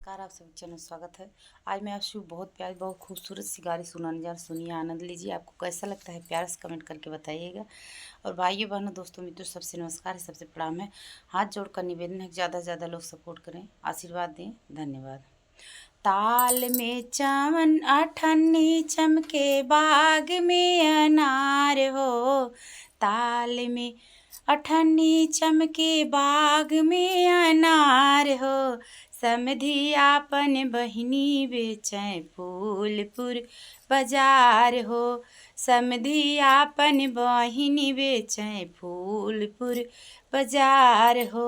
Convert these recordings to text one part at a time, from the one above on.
नमस्कार, आप सभी चैनल स्वागत है। आज मैं आपसे बहुत प्यारी बहुत खूबसूरत सी गाड़ी सुनाने जा रही। सुनिए, आनंद लीजिए। आपको कैसा लगता है प्यार से कमेंट करके बताइएगा। और भाइयों बहनों दोस्तों मित्रों सबसे नमस्कार है, सबसे प्रणाम है। हाथ जोड़कर निवेदन है कि ज़्यादा से ज़्यादा लोग सपोर्ट करें, आशीर्वाद दें। धन्यवाद। ताल में चमन अठन्नी चमके बाग में अनार हो, ताल में अठन्नी चमके बाग में अनार हो, समधी आपन बहिनी बेचैं फूलपुर बाजार हो, समधी आपन बहिनी बेचैं फूलपुर बाजार हो।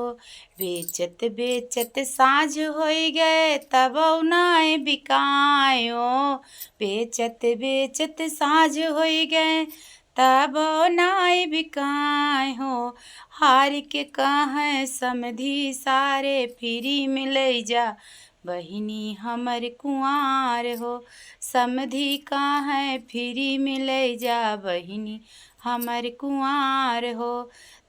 बेचत बेचत साँझ होई गए तब नाय बिकायो, बेचत बेचत साँझ होई गए तब नाय बिकाय हो। हार के कहें समधी सारे फ्री में ले जा, बहिनी हमर कुंवार हो, समधी कहें फ्री में ले जा, बहिनी हमर कुंवार हो।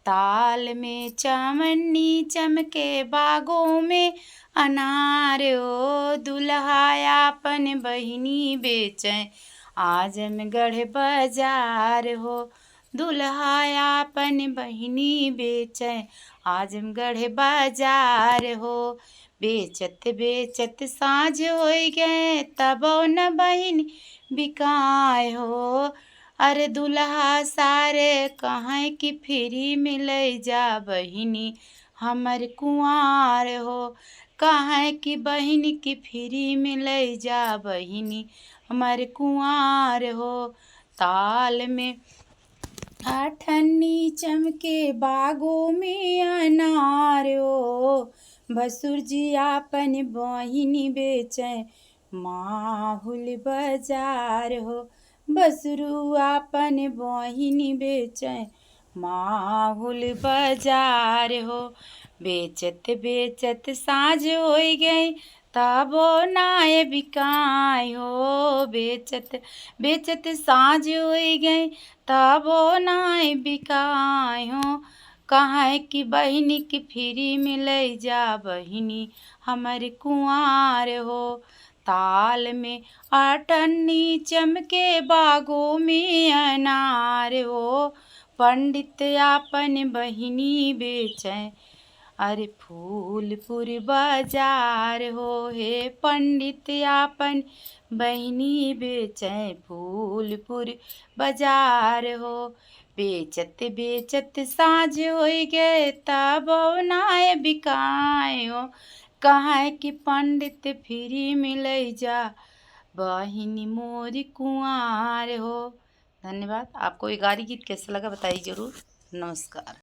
ताल में चमन्नी चमके बागों में अनार हो, दुल्हा आपन बहिनी बेचैं आजमगढ़ बाजार हो, दुल्हा आपन बहिनी बेचैं आजमगढ़ बाजार हो। बेचत बेचत साँझ होई गए तब न बहिनी बिकाय हो, अरे दुल्हा सारे कहें कि फ्री में ले जा, बहिनी हमर कुंवार हो, कहें कि बहिनी की फ्री में ले जा, बहिनी हमर कुंवार हो। ताल में अठन्नी चमके बागों में अनार हो, भसुर जी आपन बहिनी बेचैं माहुल बाजार हो, बसरू आपन बहिनी बेचैं माहुल बाजार हो। बेचत बेचत साँझ होई गई तबो नाय बिकाय हो, बेचत बेचत साँझ होई गई तबो नाय बिकाय हो। कहें कि बहिनी की फ्री में ले जा, बहिनी हमर कुंवार हो। ताल में अठन्नी चमके बागों में अनार हो, पंडित आपन बहिनी बेचैं अरे फूलपुर बाजार हो, हे पंडित आपन बहिनी बेचैं फूलपुर बाजार हो। बेचत बेचत साँझ होई गए तब नाय बिकाय हो, कहें कि पंडित फ्री में ले जा, बहिनी मोरी कुंवार हो। धन्यवाद। आपको ये गारी गीत कैसा लगा बताइए ज़रूर। नमस्कार।